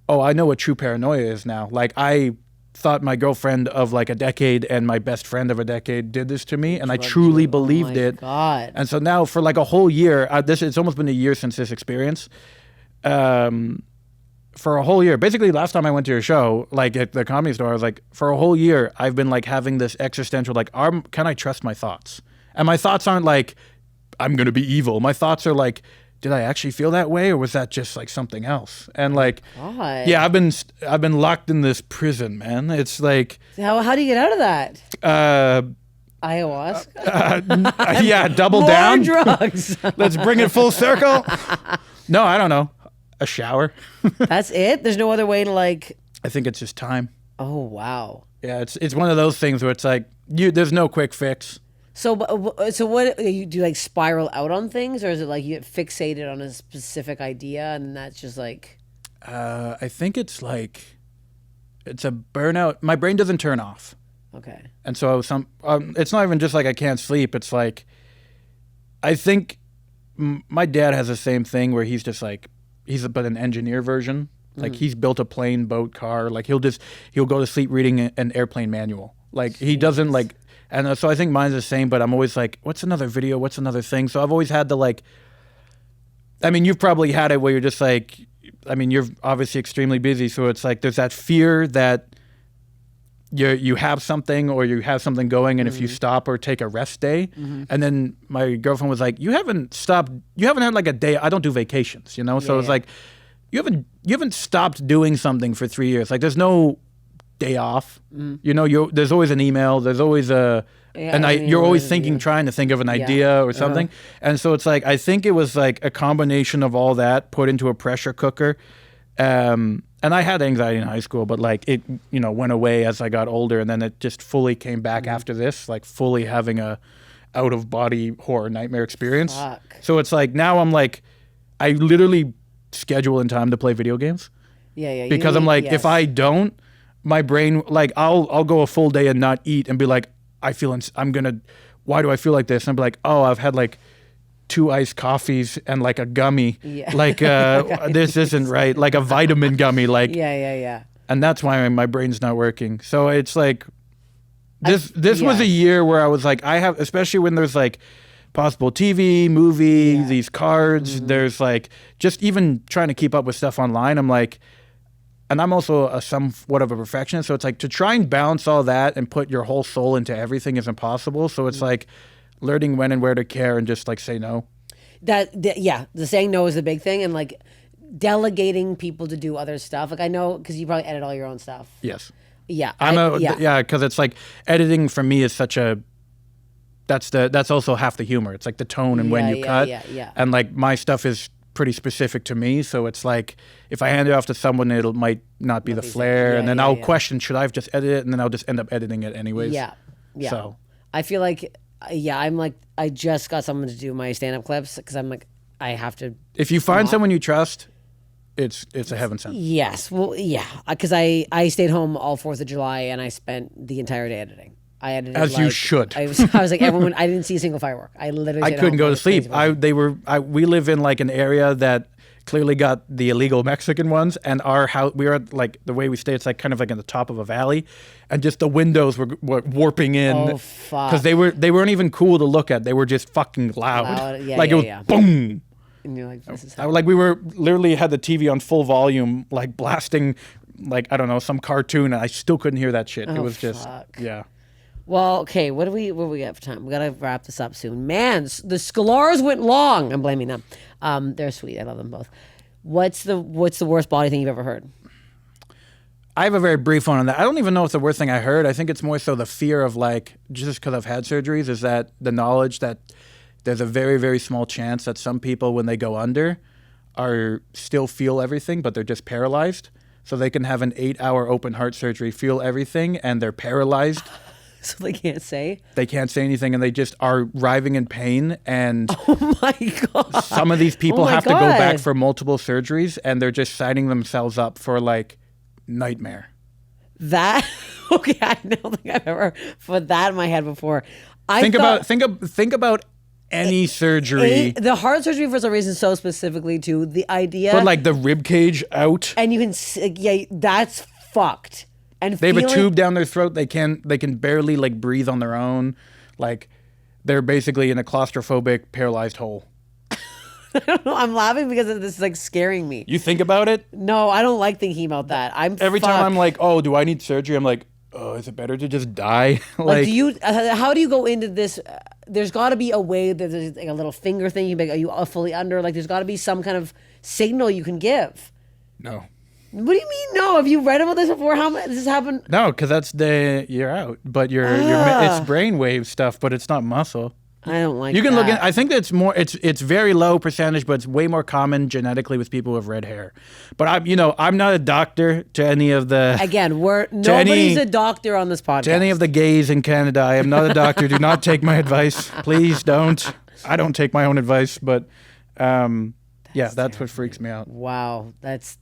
oh, I know what true paranoia is now. Like, I thought my girlfriend of like a decade and my best friend of a decade did this to me, and I truly believed it. God. And so now for like a whole year, it's almost been a year since this experience. For a whole year, basically last time I went to your show, like at the Comedy Store, I was like, for a whole year, I've been like having this existential, like, can I trust my thoughts? And my thoughts aren't like, I'm going to be evil. My thoughts are like, did I actually feel that way, or was that just like something else? And like, God. yeah, I've been locked in this prison, man. It's like, how do you get out of that? Ayahuasca. Yeah, double More down. drugs. Let's bring it full circle. No, I don't know. A shower. That's it. There's no other way to like. I think it's just time. Oh wow. Yeah, it's one of those things where it's like there's no quick fix. So what do you like spiral out on things, or is it like you get fixated on a specific idea and that's just like? I think it's like, it's a burnout. My brain doesn't turn off. Okay. And so it's not even just like I can't sleep. It's like, I think my dad has the same thing where he's just like, but an engineer version. Like he's built a plane, boat, car. Like he'll go to sleep reading an airplane manual. Like he doesn't like. And so I think mine's the same, but I'm always like, what's another video? What's another thing? So I've always had to like, I mean, you've probably had it where you're just like, I mean, you're obviously extremely busy. So it's like, there's that fear that you have something or you have something going. And if you stop or take a rest day, and then my girlfriend was like, you haven't had like a day. I don't do vacations, you know? So it's like, you haven't stopped doing something for 3 years. Like there's no day off. You know, there's always an email. There's always you're always trying to think of an idea or something. And so it's like, I think it was like a combination of all that put into a pressure cooker. And I had anxiety in high school, but like it, went away as I got older, and then it just fully came back after this, like fully having a out of body horror nightmare experience. Fuck. So it's like, now I'm like, I literally schedule in time to play video games. Yeah. Because I'm like, if I don't, my brain, like, I'll go a full day and not eat and be like, why do I feel like this? And I'll be like, oh, I've had like 2 iced coffees and like a gummy. Yeah. Like, this isn't right. Like a vitamin gummy. Like, yeah. And that's why my brain's not working. So it's like, this was a year where I was like, especially when there's like possible TV, movie, these cards, there's like, just even trying to keep up with stuff online. I'm like, and I'm also somewhat of a perfectionist, so it's like to try and balance all that and put your whole soul into everything is impossible. So it's like learning when and where to care and just like say no. The saying no is the big thing, and like delegating people to do other stuff. Like I know, because you probably edit all your own stuff. Yes. Yeah. Because it's like editing for me is such a. That's also half the humor. It's like the tone and when you cut. Yeah. And like my stuff is pretty specific to me, so it's like if I hand it off to someone, might not be the flair, and then I'll question, should I have just edited it, and then I'll just end up editing it anyways. Yeah. So I feel like, I'm like, I just got someone to do my stand-up clips because I'm like, I have to. If you find someone you trust, it's a heaven sent. Yes, well, yeah, because I stayed home all 4th of July and I spent the entire day editing. I edited as you should. I was like everyone. I didn't see a single firework. I literally. I couldn't go to sleep. We live in like an area that clearly got the illegal Mexican ones, and our house. We were at, like, the way we stay. It's like kind of like in the top of a valley, and just the windows were warping in. Oh fuck! Because they weren't even cool to look at. They were just fucking loud. Yeah, like it was boom. And you're like, this is like we were literally had the TV on full volume, like blasting, like I don't know, some cartoon, and I still couldn't hear that shit. It was just Well, okay, what do we got for time? We gotta wrap this up soon. Man, the Scholars went long. I'm blaming them. They're sweet. I love them both. What's the worst body thing you've ever heard? I have a very brief one on that. I don't even know if it's the worst thing I heard. I think it's more so the fear of, like, just because I've had surgeries, is that the knowledge that there's a very, very small chance that some people, when they go under, still feel everything, but they're just paralyzed. So they can have an 8-hour open heart surgery, feel everything, and they're paralyzed. So they can't say? They can't say anything, and they just are writhing in pain. And oh my God. Some of these people have to go back for multiple surgeries, and they're just signing themselves up for, like, nightmare. That okay? I don't think I've ever put that in my head before. Think about any surgery. The heart surgery for some reason so specifically to the idea. But like the rib cage out. And you can, that's fucked. And they have a tube down their throat. They can barely like breathe on their own. Like they're basically in a claustrophobic, paralyzed hole. I don't know. I'm laughing because this is like scaring me. You think about it? No, I don't like thinking about that. Every time I'm like, oh, do I need surgery? I'm like, oh, is it better to just die? Like, how do you go into this? There's got to be a way that there's like a little finger thing. You make, are you fully under? Like, there's got to be some kind of signal you can give. No. What do you mean no? Have you read about this before? How much this has happened? No, because that's you're out. But it's brainwave stuff, but it's not muscle. I don't like. You can that. look at. I think that's more. It's very low percentage, but it's way more common genetically with people with red hair. But I'm not a doctor to any of the. Again, nobody's a doctor on this podcast. To any of the gays in Canada, I am not a doctor. Do not take my advice, please. Don't. I don't take my own advice, but that's what freaks me out. Wow, that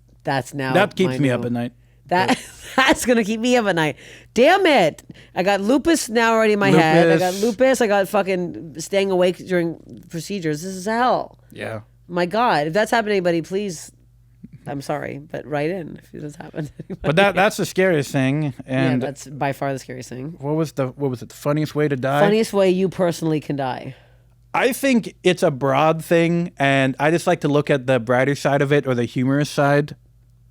keeps me up at night. That's gonna keep me up at night. Damn it! I got lupus now already in my head. I got lupus. I got fucking staying awake during procedures. This is hell. Yeah. My God, if that's happened to anybody, please. I'm sorry, but write in if this happened to anybody. But that's the scariest thing. And yeah, that's by far the scariest thing. What was it? The funniest way to die? Funniest way you personally can die. I think it's a broad thing, and I just like to look at the brighter side of it or the humorous side.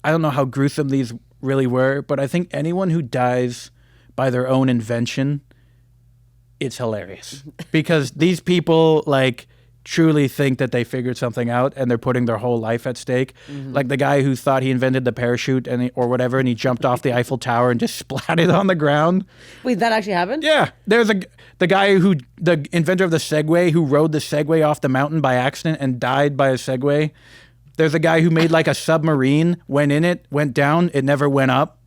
I don't know how gruesome these really were, but I think anyone who dies by their own invention, it's hilarious. Because these people like truly think that they figured something out and they're putting their whole life at stake. Mm-hmm. Like the guy who thought he invented the parachute or whatever, and he jumped off the Eiffel Tower and just splatted on the ground. Wait, that actually happened? Yeah. There's the guy the inventor of the Segway, who rode the Segway off the mountain by accident and died by a Segway. There's a guy who made like a submarine, went in it, went down, it never went up.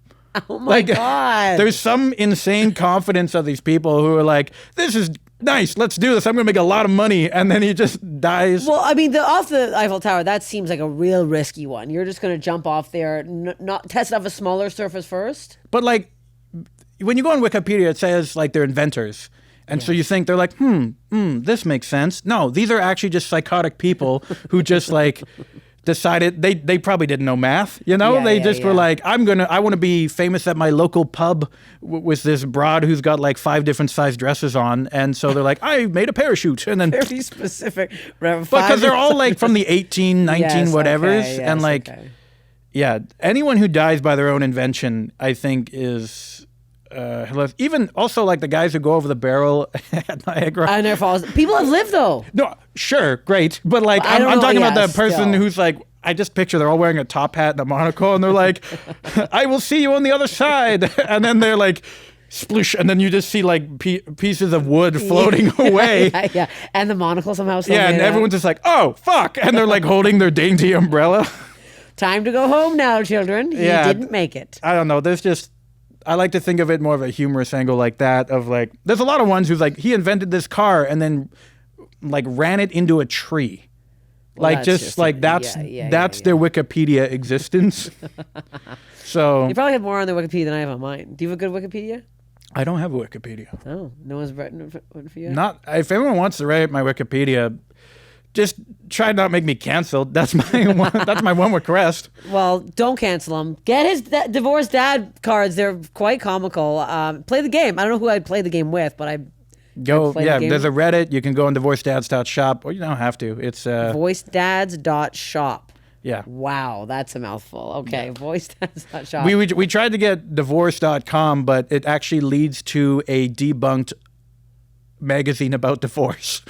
Oh my God. There's some insane confidence of these people who are like, this is nice, let's do this, I'm going to make a lot of money, and then he just dies. Well, I mean, off the Eiffel Tower, that seems like a real risky one. You're just going to jump off there, not test off a smaller surface first? But like, when you go on Wikipedia, it says like they're inventors. And so you think they're like, this makes sense. No, these are actually just psychotic people who just like decided they probably didn't know math, they just were like, I want to be famous at my local pub with this broad who's got like 5 different size dresses on, and so they're like, I made a parachute, and then very specific, because they're all like from the 18, 19 whatevers, and like, anyone who dies by their own invention, I think is. Even also like the guys who go over the barrel at Niagara. Niagara Falls. People have lived though. No, sure, great, but like I'm talking about the person who's like, I just picture they're all wearing a top hat and a monocle, and they're like, I will see you on the other side, and then they're like, sploosh, and then you just see like pieces of wood floating away. Yeah, and the monocle somehow. And everyone's just like, oh fuck, and they're like holding their dainty umbrella. Time to go home now, children. You didn't make it. I don't know. I like to think of it more of a humorous angle like that, of like, there's a lot of ones who's like, he invented this car and then like ran it into a tree. Like that's their Wikipedia existence. So you probably have more on their Wikipedia than I have on mine. Do you have a good Wikipedia? I don't have a Wikipedia. Oh, no one's written one for you? If anyone wants to write my Wikipedia, just try not make me canceled. That's my one request. Well, don't cancel him. Get his divorced dad cards. They're quite comical. Play the game. I don't know who I'd play the game with, but there's a Reddit. You can go on divorcedads.shop, or you don't have to. It's voicedads.shop. Yeah. Wow, that's a mouthful. Okay, voicedads.shop. We tried to get divorce.com, but it actually leads to a debunked magazine about divorce.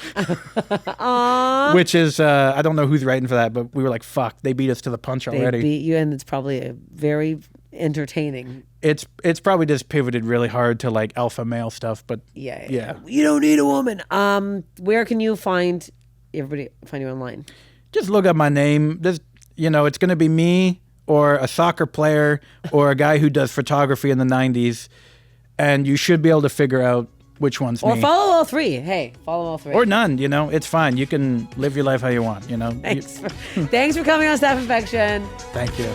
Which is I don't know who's writing for that, but we were like, fuck, they beat us to the punch already. They beat you, and it's probably very entertaining. It's probably just pivoted really hard to like alpha male stuff, but yeah. You don't need a woman. Where can you find you online? Just look up my name. There's it's gonna be me or a soccer player or a guy who does photography in the 90s, and you should be able to figure out which one's me. Or follow all three. Hey, follow all three. Or none, it's fine. You can live your life how you want, Thanks for coming on Steph Infection. Thank you.